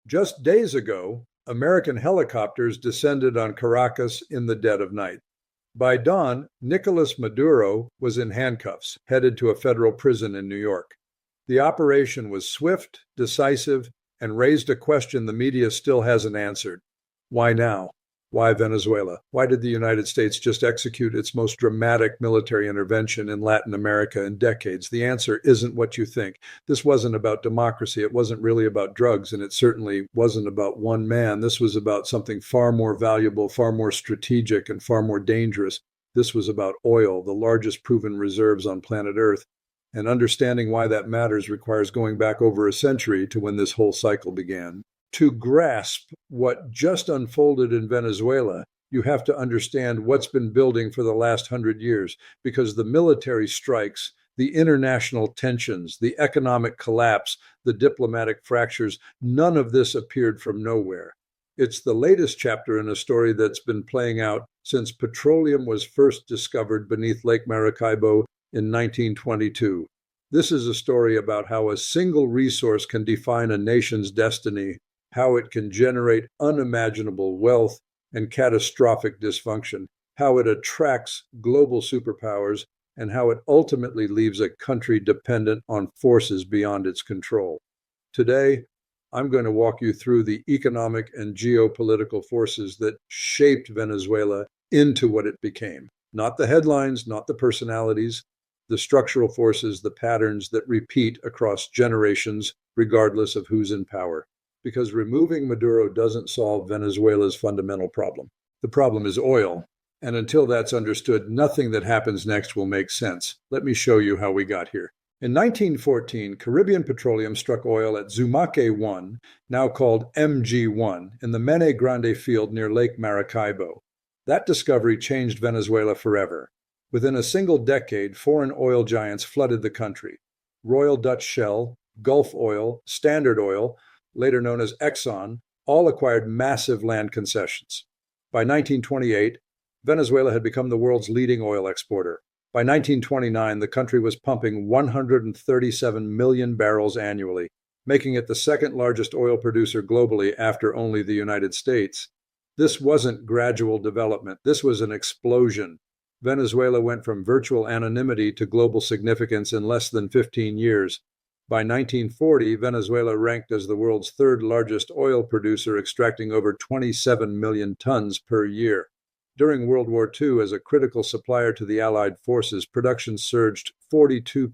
Just days ago, American helicopters descended on Caracas in the dead of night. By dawn, Nicolas Maduro was in handcuffs, headed to a federal prison in New York. The operation was swift, decisive, and raised a question the media still hasn't answered. Why now? Why Venezuela? Why did the United States just execute its most dramatic military intervention in Latin America in decades? The answer isn't what you think. This wasn't about democracy. It wasn't really about drugs, and it certainly wasn't about one man. This was about something far more valuable, far more strategic, and far more dangerous. This was about oil, the largest proven reserves on planet Earth. And understanding why that matters requires going back over a century to when this whole cycle began. To grasp what just unfolded in Venezuela, you have to understand what's been building for the last 100 years, because the military strikes, the international tensions, the economic collapse, the diplomatic fractures, none of this appeared from nowhere. It's the latest chapter in a story that's been playing out since petroleum was first discovered beneath Lake Maracaibo in 1922. This is a story about how a single resource can define a nation's destiny, how it can generate unimaginable wealth and catastrophic dysfunction, how it attracts global superpowers, and how it ultimately leaves a country dependent on forces beyond its control. Today, I'm going to walk you through the economic and geopolitical forces that shaped Venezuela into what it became. Not the headlines, not the personalities, the structural forces, the patterns that repeat across generations, regardless of who's in power. Because removing Maduro doesn't solve Venezuela's fundamental problem. The problem is oil, and until that's understood, nothing that happens next will make sense. Let me show you how we got here. In 1914, Caribbean Petroleum struck oil at Zumaque 1, now called MG1, in the Mene Grande field near Lake Maracaibo. That discovery changed Venezuela forever. Within a single decade, foreign oil giants flooded the country. Royal Dutch Shell, Gulf Oil, Standard Oil, later known as Exxon, all acquired massive land concessions. By 1928, Venezuela had become the world's leading oil exporter. By 1929, the country was pumping 137 million barrels annually, making it the second largest oil producer globally after only the United States. This wasn't gradual development. This was an explosion. Venezuela went from virtual anonymity to global significance in less than 15 years. By 1940, Venezuela ranked as the world's third largest oil producer, extracting over 27 million tons per year. During World War II, as a critical supplier to the Allied forces, production surged 42%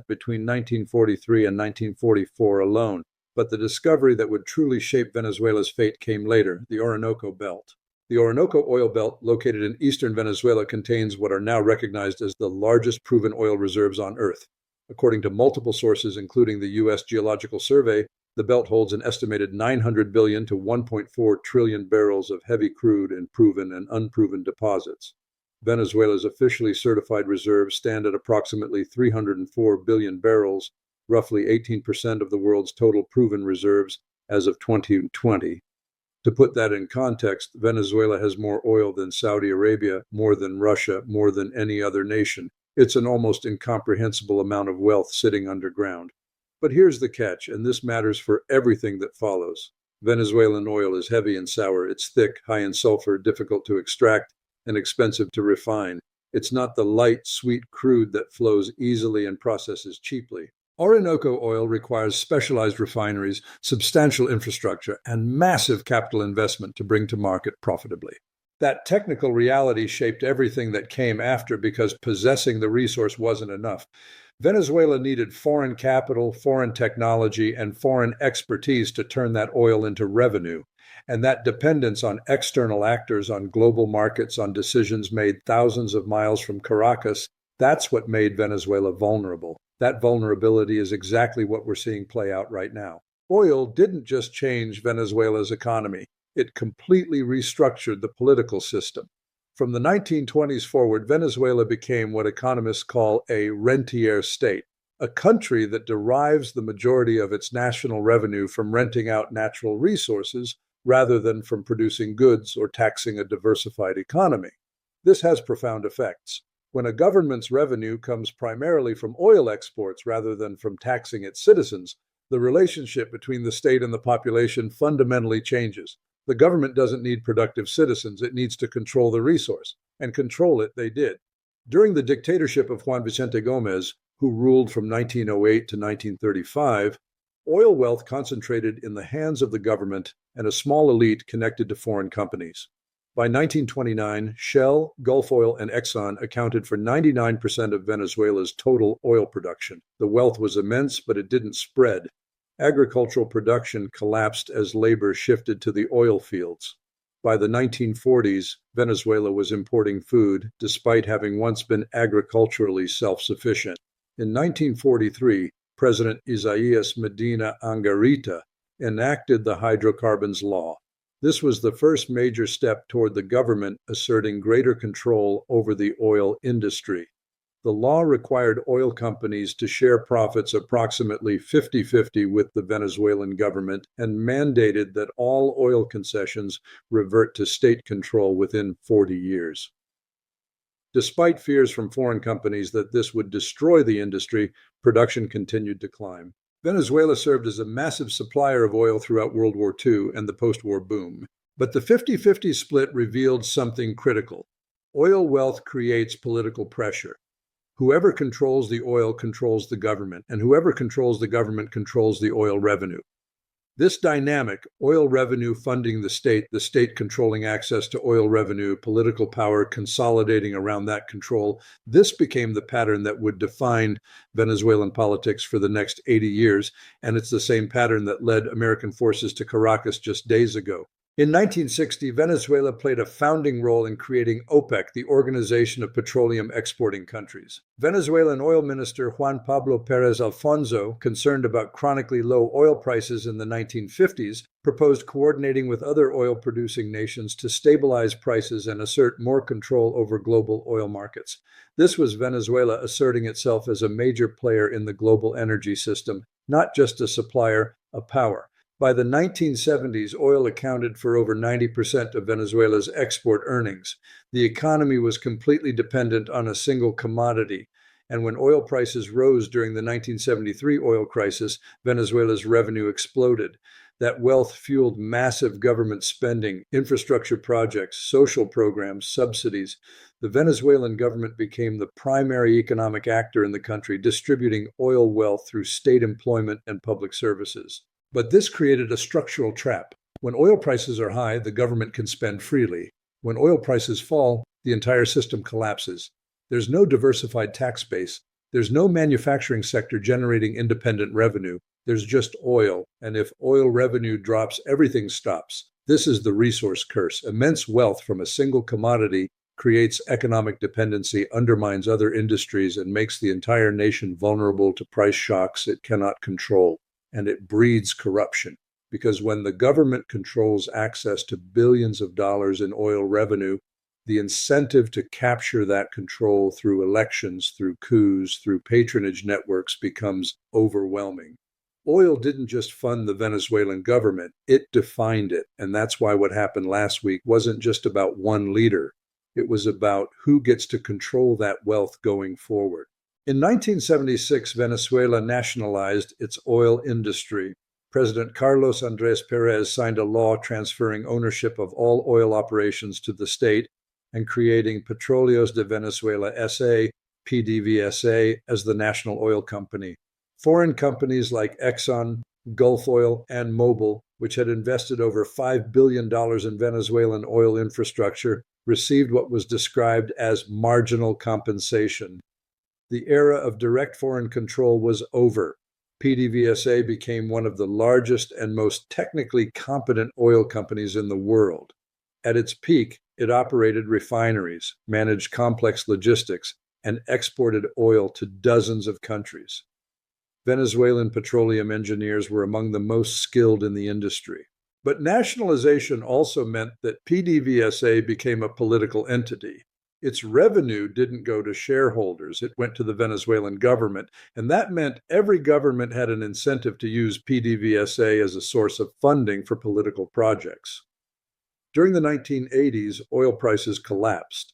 between 1943 and 1944 alone. But the discovery that would truly shape Venezuela's fate came later, the Orinoco Belt. The Orinoco oil belt, located in eastern Venezuela, contains what are now recognized as the largest proven oil reserves on Earth. According to multiple sources, including the U.S. Geological Survey, the belt holds an estimated 900 billion to 1.4 trillion barrels of heavy crude in proven and unproven deposits. Venezuela's officially certified reserves stand at approximately 304 billion barrels, roughly 18% of the world's total proven reserves as of 2020. To put that in context, Venezuela has more oil than Saudi Arabia, more than Russia, more than any other nation. It's an almost incomprehensible amount of wealth sitting underground. But here's the catch, and this matters for everything that follows. Venezuelan oil is heavy and sour. It's thick, high in sulfur, difficult to extract, and expensive to refine. It's not the light, sweet crude that flows easily and processes cheaply. Orinoco oil requires specialized refineries, substantial infrastructure, and massive capital investment to bring to market profitably. That technical reality shaped everything that came after, because possessing the resource wasn't enough. Venezuela needed foreign capital, foreign technology, and foreign expertise to turn that oil into revenue. And that dependence on external actors, on global markets, on decisions made thousands of miles from Caracas, that's what made Venezuela vulnerable. That vulnerability is exactly what we're seeing play out right now. Oil didn't just change Venezuela's economy. It completely restructured the political system. From the 1920s forward, Venezuela became what economists call a rentier state, a country that derives the majority of its national revenue from renting out natural resources rather than from producing goods or taxing a diversified economy. This has profound effects. When a government's revenue comes primarily from oil exports rather than from taxing its citizens, The relationship between the state and the population fundamentally changes. The government doesn't need productive citizens, it needs to control the resource, and control it they did. During the dictatorship of Juan Vicente Gomez, who ruled from 1908 to 1935, oil wealth concentrated in the hands of the government and a small elite connected to foreign companies. By 1929, Shell, Gulf Oil, and Exxon accounted for 99% of Venezuela's total oil production. The wealth was immense, but it didn't spread. Agricultural production collapsed as labor shifted to the oil fields. By the 1940s, Venezuela was importing food, despite having once been agriculturally self-sufficient. In 1943, President Isaías Medina Angarita enacted the hydrocarbons law. This was the first major step toward the government asserting greater control over the oil industry. The law required oil companies to share profits approximately 50-50 with the Venezuelan government and mandated that all oil concessions revert to state control within 40 years. Despite fears from foreign companies that this would destroy the industry, production continued to climb. Venezuela served as a massive supplier of oil throughout World War II and the post-war boom. But the 50-50 split revealed something critical. Oil wealth creates political pressure. Whoever controls the oil controls the government, and whoever controls the government controls the oil revenue. This dynamic, oil revenue funding the state controlling access to oil revenue, political power consolidating around that control, this became the pattern that would define Venezuelan politics for the next 80 years, and it's the same pattern that led American forces to Caracas just days ago. In 1960, Venezuela played a founding role in creating OPEC, the Organization of Petroleum Exporting Countries. Venezuelan Oil Minister Juan Pablo Pérez Alfonso, concerned about chronically low oil prices in the 1950s, proposed coordinating with other oil-producing nations to stabilize prices and assert more control over global oil markets. This was Venezuela asserting itself as a major player in the global energy system, not just a supplier of power. By the 1970s, oil accounted for over 90% of Venezuela's export earnings. The economy was completely dependent on a single commodity, and when oil prices rose during the 1973 oil crisis, Venezuela's revenue exploded. That wealth fueled massive government spending, infrastructure projects, social programs, subsidies. The Venezuelan government became the primary economic actor in the country, distributing oil wealth through state employment and public services. But this created a structural trap. When oil prices are high, the government can spend freely. When oil prices fall, the entire system collapses. There's no diversified tax base. There's no manufacturing sector generating independent revenue. There's just oil, and if oil revenue drops, everything stops. This is the resource curse. Immense wealth from a single commodity creates economic dependency, undermines other industries, and makes the entire nation vulnerable to price shocks it cannot control. And it breeds corruption, because when the government controls access to billions of dollars in oil revenue, the incentive to capture that control through elections, through coups, through patronage networks becomes overwhelming. Oil didn't just fund the Venezuelan government, it defined it. And that's why what happened last week wasn't just about one leader. It was about who gets to control that wealth going forward. In 1976, Venezuela nationalized its oil industry. President Carlos Andrés Pérez signed a law transferring ownership of all oil operations to the state and creating Petróleos de Venezuela S.A., PDVSA, as the national oil company. Foreign companies like Exxon, Gulf Oil, and Mobil, which had invested over $5 billion in Venezuelan oil infrastructure, received what was described as marginal compensation. The era of direct foreign control was over. PDVSA became one of the largest and most technically competent oil companies in the world. At its peak, it operated refineries, managed complex logistics, and exported oil to dozens of countries. Venezuelan petroleum engineers were among the most skilled in the industry. But nationalization also meant that PDVSA became a political entity. Its revenue didn't go to shareholders, it went to the Venezuelan government, and that meant every government had an incentive to use PDVSA as a source of funding for political projects. During the 1980s, oil prices collapsed.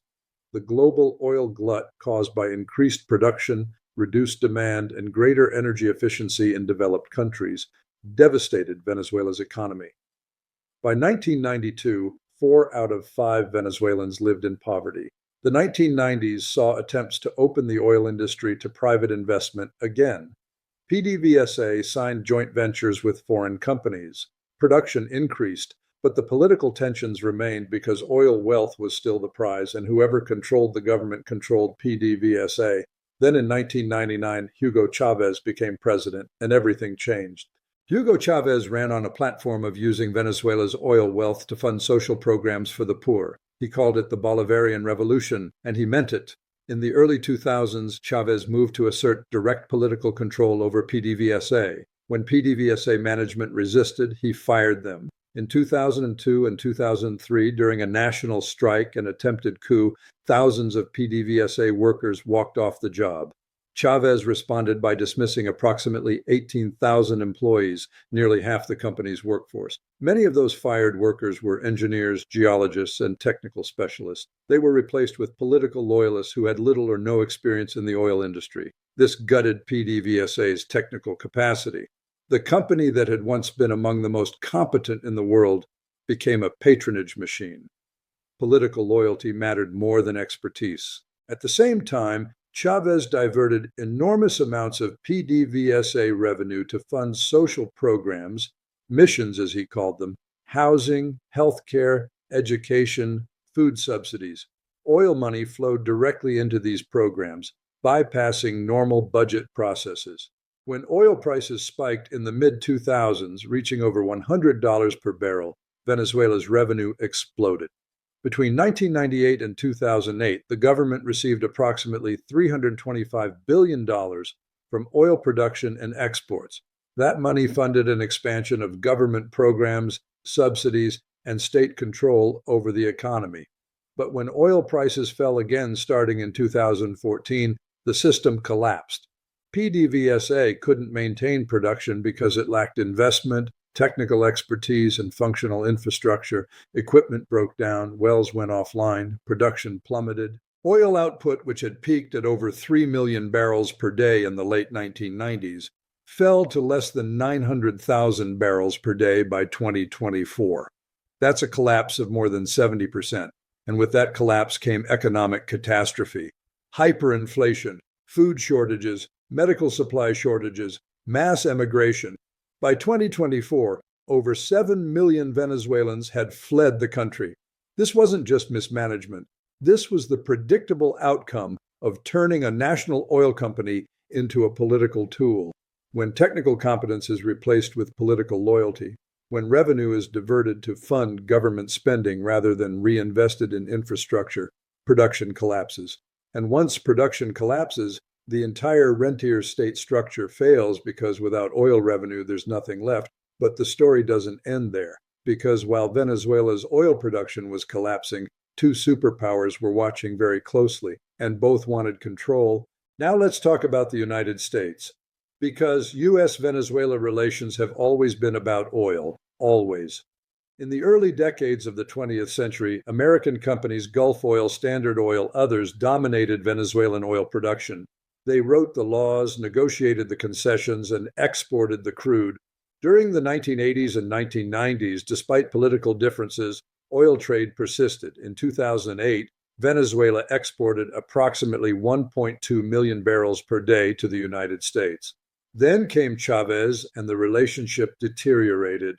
The global oil glut caused by increased production, reduced demand, and greater energy efficiency in developed countries devastated Venezuela's economy. By 1992, 4 out of 5 Venezuelans lived in poverty. The 1990s saw attempts to open the oil industry to private investment again. PDVSA signed joint ventures with foreign companies. Production increased, but the political tensions remained because oil wealth was still the prize, and whoever controlled the government controlled PDVSA. Then in 1999, Hugo Chavez became president, and everything changed. Hugo Chavez ran on a platform of using Venezuela's oil wealth to fund social programs for the poor. He called it the Bolivarian Revolution, and he meant it. In the early 2000s, Chavez moved to assert direct political control over PDVSA. When PDVSA management resisted, he fired them. In 2002 and 2003, during a national strike and attempted coup, thousands of PDVSA workers walked off the job. Chavez responded by dismissing approximately 18,000 employees, nearly half the company's workforce. Many of those fired workers were engineers, geologists, and technical specialists. They were replaced with political loyalists who had little or no experience in the oil industry. This gutted PDVSA's technical capacity. The company that had once been among the most competent in the world became a patronage machine. Political loyalty mattered more than expertise. At the same time, Chavez diverted enormous amounts of PDVSA revenue to fund social programs, missions as he called them, housing, healthcare, education, food subsidies. Oil money flowed directly into these programs, bypassing normal budget processes. When oil prices spiked in the mid-2000s, reaching over $100 per barrel, Venezuela's revenue exploded. Between 1998 and 2008, the government received approximately $325 billion from oil production and exports. That money funded an expansion of government programs, subsidies, and state control over the economy. But when oil prices fell again starting in 2014, the system collapsed. PDVSA couldn't maintain production because it lacked investment, technical expertise, and functional infrastructure. Equipment broke down, wells went offline, production plummeted. Oil output, which had peaked at over 3 million barrels per day in the late 1990s, fell to less than 900,000 barrels per day by 2024. That's a collapse of more than 70%. And with that collapse came economic catastrophe, hyperinflation, food shortages, medical supply shortages, mass emigration. By 2024, over 7 million Venezuelans had fled the country. This wasn't just mismanagement. This was the predictable outcome of turning a national oil company into a political tool. When technical competence is replaced with political loyalty, when revenue is diverted to fund government spending rather than reinvested in infrastructure, production collapses. And once production collapses, the entire rentier state structure fails because without oil revenue, there's nothing left. But the story doesn't end there, because while Venezuela's oil production was collapsing, two superpowers were watching very closely, and both wanted control. Now let's talk about the United States. Because U.S.-Venezuela relations have always been about oil, always. In the early decades of the 20th century, American companies Gulf Oil, Standard Oil, others dominated Venezuelan oil production. They wrote the laws, negotiated the concessions, and exported the crude. During the 1980s and 1990s, despite political differences, oil trade persisted. In 2008, Venezuela exported approximately 1.2 million barrels per day to the United States. Then came Chavez, and the relationship deteriorated.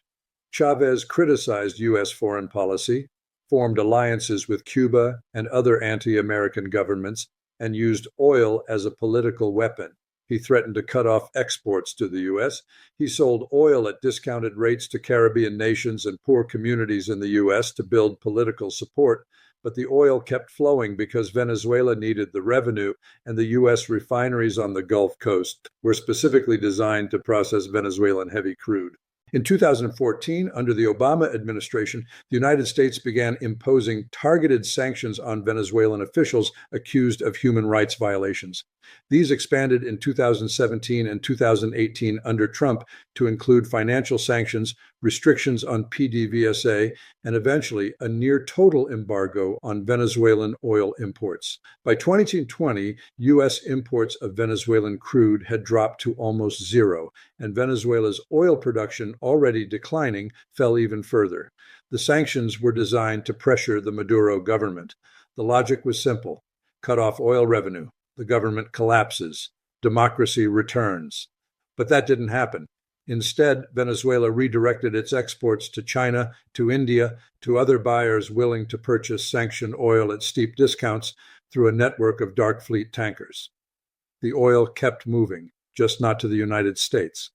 Chavez criticized U.S. foreign policy, formed alliances with Cuba and other anti-American governments, and used oil as a political weapon. He threatened to cut off exports to the U.S. He sold oil at discounted rates to Caribbean nations and poor communities in the U.S. to build political support, but the oil kept flowing because Venezuela needed the revenue, and the U.S. refineries on the Gulf Coast were specifically designed to process Venezuelan heavy crude. In 2014, under the Obama administration, the United States began imposing targeted sanctions on Venezuelan officials accused of human rights violations. These expanded in 2017 and 2018 under Trump to include financial sanctions restrictions on PDVSA, and eventually a near total embargo on Venezuelan oil imports. By 2020, U.S. imports of Venezuelan crude had dropped to almost zero, and Venezuela's oil production, already declining, fell even further. The sanctions were designed to pressure the Maduro government. The logic was simple: cut off oil revenue, the government collapses, democracy returns. But that didn't happen. Instead, Venezuela redirected its exports to China, to India, to other buyers willing to purchase sanctioned oil at steep discounts through a network of dark fleet tankers. The oil kept moving, just not to the United States.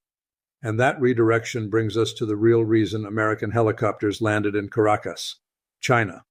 And that redirection brings us to the real reason American helicopters landed in Caracas: China.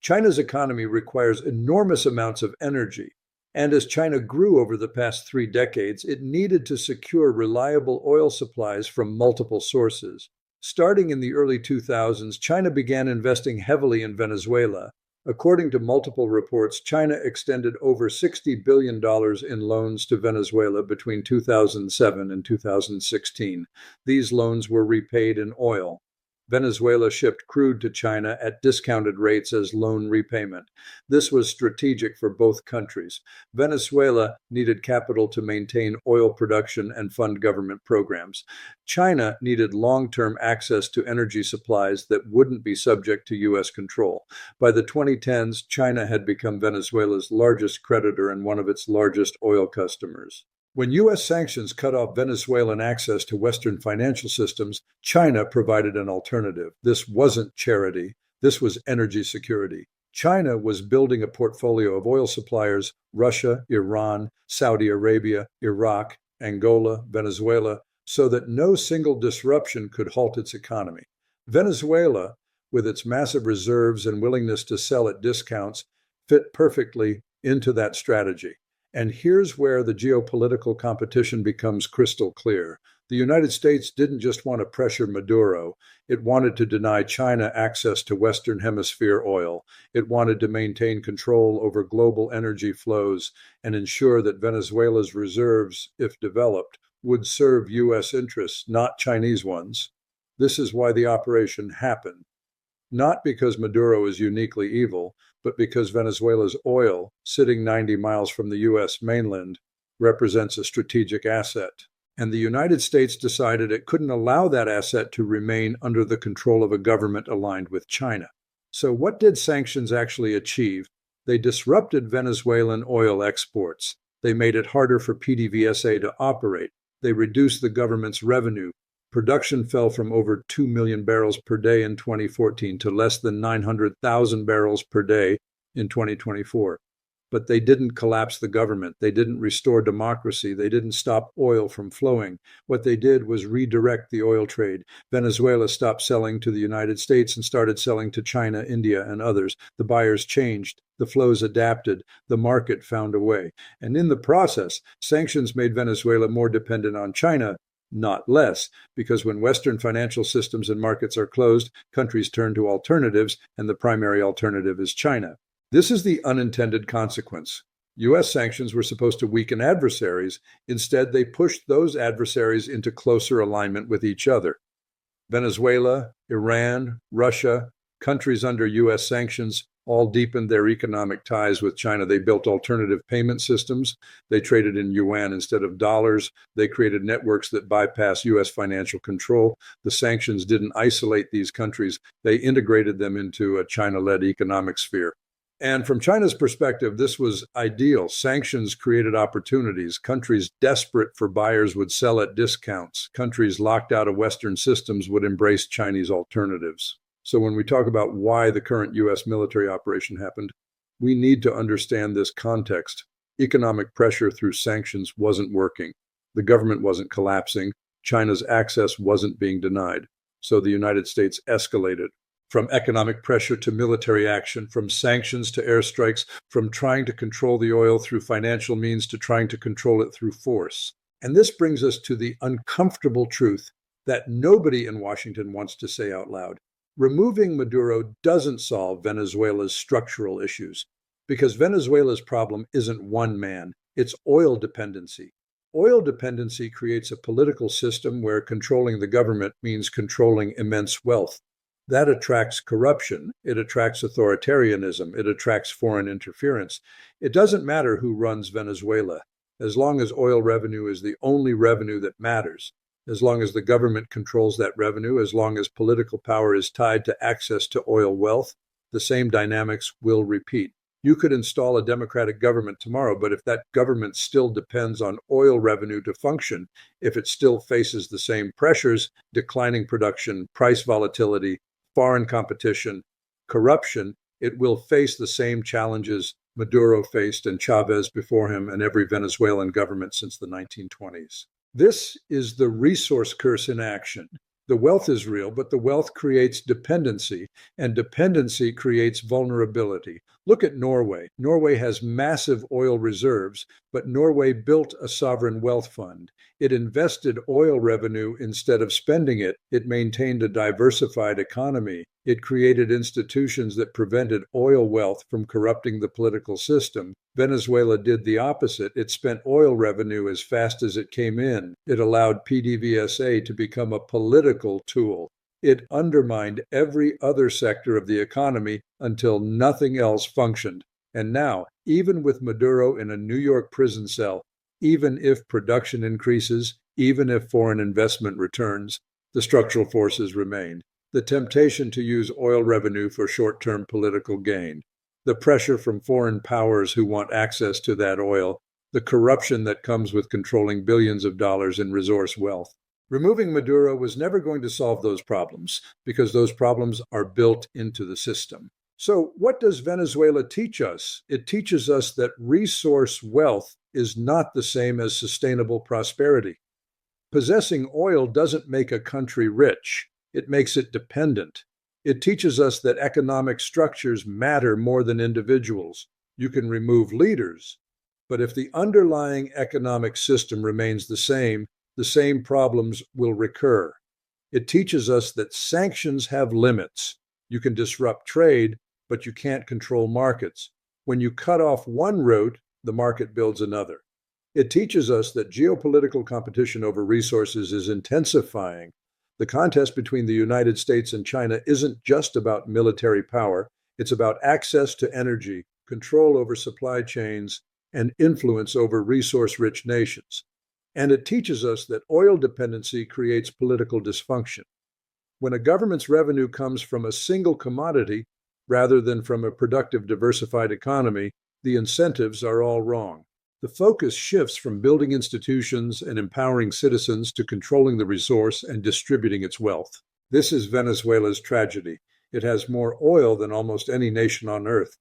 China's economy requires enormous amounts of energy, and as China grew over the past 3 decades, it needed to secure reliable oil supplies from multiple sources. Starting in the early 2000s, China began investing heavily in Venezuela. According to multiple reports, China extended over $60 billion in loans to Venezuela between 2007 and 2016. These loans were repaid in oil. Venezuela shipped crude to China at discounted rates as loan repayment. This was strategic for both countries. Venezuela needed capital to maintain oil production and fund government programs. China needed long-term access to energy supplies that wouldn't be subject to U.S. control. By the 2010s, China had become Venezuela's largest creditor and one of its largest oil customers. When U.S. sanctions cut off Venezuelan access to Western financial systems, China provided an alternative. This wasn't charity. This was energy security. China was building a portfolio of oil suppliers: Russia, Iran, Saudi Arabia, Iraq, Angola, Venezuela, so that no single disruption could halt its economy. Venezuela, with its massive reserves and willingness to sell at discounts, fit perfectly into that strategy. And here's where the geopolitical competition becomes crystal clear. The United States didn't just want to pressure Maduro. It wanted to deny China access to Western Hemisphere oil. It wanted to maintain control over global energy flows and ensure that Venezuela's reserves, if developed, would serve U.S. interests, not Chinese ones. This is why the operation happened. Not because Maduro is uniquely evil, but because Venezuela's oil, sitting 90 miles from the U.S. mainland, represents a strategic asset. And the United States decided it couldn't allow that asset to remain under the control of a government aligned with China. So what did sanctions actually achieve? They disrupted Venezuelan oil exports. They made it harder for PDVSA to operate. They reduced the government's revenue. Production fell from over 2 million barrels per day in 2014 to less than 900,000 barrels per day in 2024. But they didn't collapse the government. They didn't restore democracy. They didn't stop oil from flowing. What they did was redirect the oil trade. Venezuela stopped selling to the United States and started selling to China, India, and others. The buyers changed. The flows adapted. The market found a way. And in the process, sanctions made Venezuela more dependent on China, not less, because when Western financial systems and markets are closed, countries turn to alternatives, and the primary alternative is China. This is the unintended consequence. U.S. sanctions were supposed to weaken adversaries. Instead, they pushed those adversaries into closer alignment with each other. Venezuela, Iran, Russia, countries under U.S. sanctions all deepened their economic ties with China. They built alternative payment systems. They traded in yuan instead of dollars. They created networks that bypass U.S. financial control. The sanctions didn't isolate these countries. They integrated them into a China-led economic sphere. And from China's perspective, this was ideal. Sanctions created opportunities. Countries desperate for buyers would sell at discounts. Countries locked out of Western systems would embrace Chinese alternatives. So when we talk about why the current U.S. military operation happened, we need to understand this context. Economic pressure through sanctions wasn't working. The government wasn't collapsing. China's access wasn't being denied. So the United States escalated from economic pressure to military action, from sanctions to airstrikes, from trying to control the oil through financial means to trying to control it through force. And this brings us to the uncomfortable truth that nobody in Washington wants to say out loud. Removing Maduro doesn't solve Venezuela's structural issues, because Venezuela's problem isn't one man, it's oil dependency. Oil dependency creates a political system where controlling the government means controlling immense wealth. That attracts corruption. It attracts authoritarianism. It attracts foreign interference. It doesn't matter who runs Venezuela, as long as oil revenue is the only revenue that matters, as long as the government controls that revenue, as long as political power is tied to access to oil wealth, the same dynamics will repeat. You could install a democratic government tomorrow, but if that government still depends on oil revenue to function, if it still faces the same pressures, declining production, price volatility, foreign competition, corruption, it will face the same challenges Maduro faced and Chavez before him and every Venezuelan government since the 1920s. This is the resource curse in action. The wealth is real, but the wealth creates dependency, and dependency creates vulnerability. Look at Norway. Norway has massive oil reserves, but Norway built a sovereign wealth fund. It invested oil revenue instead of spending it. It maintained a diversified economy. It created institutions that prevented oil wealth from corrupting the political system. Venezuela did the opposite. It spent oil revenue as fast as it came in. It allowed PDVSA to become a political tool. It undermined every other sector of the economy until nothing else functioned. And now, even with Maduro in a New York prison cell, even if production increases, even if foreign investment returns, the structural forces remain. The temptation to use oil revenue for short-term political gain, the pressure from foreign powers who want access to that oil, the corruption that comes with controlling billions of dollars in resource wealth. Removing Maduro was never going to solve those problems because those problems are built into the system. So what does Venezuela teach us? It teaches us that resource wealth is not the same as sustainable prosperity. Possessing oil doesn't make a country rich. It makes it dependent. It teaches us that economic structures matter more than individuals. You can remove leaders, but if the underlying economic system remains the same problems will recur. It teaches us that sanctions have limits. You can disrupt trade, but you can't control markets. When you cut off one route, the market builds another. It teaches us that geopolitical competition over resources is intensifying. The contest between the United States and China isn't just about military power. It's about access to energy, control over supply chains, and influence over resource-rich nations. And it teaches us that oil dependency creates political dysfunction. When a government's revenue comes from a single commodity rather than from a productive, diversified economy, the incentives are all wrong. The focus shifts from building institutions and empowering citizens to controlling the resource and distributing its wealth. This is Venezuela's tragedy. It has more oil than almost any nation on earth,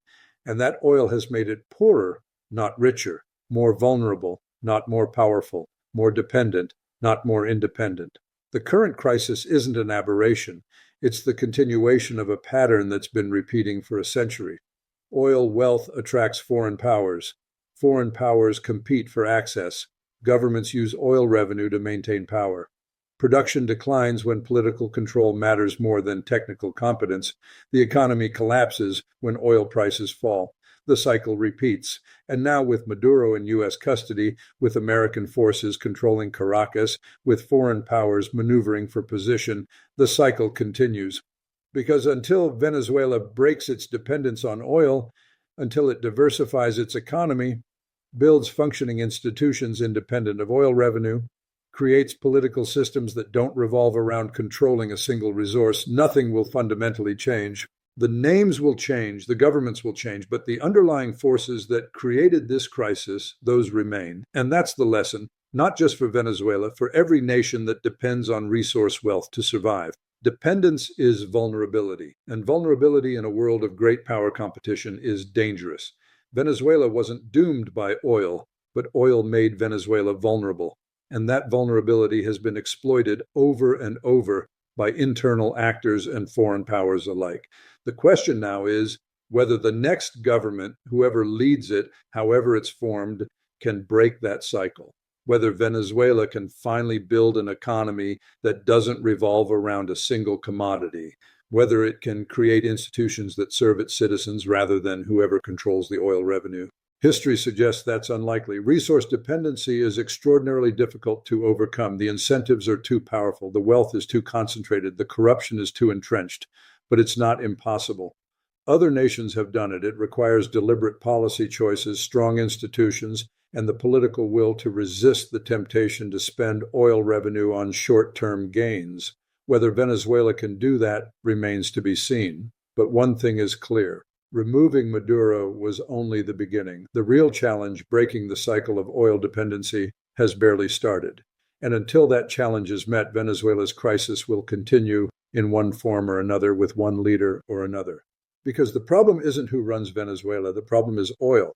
and that oil has made it poorer, not richer, more vulnerable, not more powerful, more dependent, not more independent. The current crisis isn't an aberration. It's the continuation of a pattern that's been repeating for a century. Oil wealth attracts foreign powers. Foreign powers compete for access. Governments use oil revenue to maintain power. Production declines when political control matters more than technical competence. The economy collapses when oil prices fall. The cycle repeats. And now with Maduro in U.S. custody, with American forces controlling Caracas, with foreign powers maneuvering for position, the cycle continues. Because until Venezuela breaks its dependence on oil, until it diversifies its economy, builds functioning institutions independent of oil revenue, creates political systems that don't revolve around controlling a single resource, nothing will fundamentally change. The names will change, the governments will change, but the underlying forces that created this crisis, those remain. And that's the lesson, not just for Venezuela, for every nation that depends on resource wealth to survive. Dependence is vulnerability, and vulnerability in a world of great power competition is dangerous. Venezuela wasn't doomed by oil, but oil made Venezuela vulnerable. And that vulnerability has been exploited over and over by internal actors and foreign powers alike. The question now is whether the next government, whoever leads it, however it's formed, can break that cycle. Whether Venezuela can finally build an economy that doesn't revolve around a single commodity. Whether it can create institutions that serve its citizens rather than whoever controls the oil revenue. History suggests that's unlikely. Resource dependency is extraordinarily difficult to overcome. The incentives are too powerful, the wealth is too concentrated, the corruption is too entrenched, but it's not impossible. Other nations have done it. It requires deliberate policy choices, strong institutions, and the political will to resist the temptation to spend oil revenue on short-term gains. Whether Venezuela can do that remains to be seen. But one thing is clear. Removing Maduro was only the beginning. The real challenge, breaking the cycle of oil dependency, has barely started. And until that challenge is met, Venezuela's crisis will continue in one form or another with one leader or another. Because the problem isn't who runs Venezuela, the problem is oil.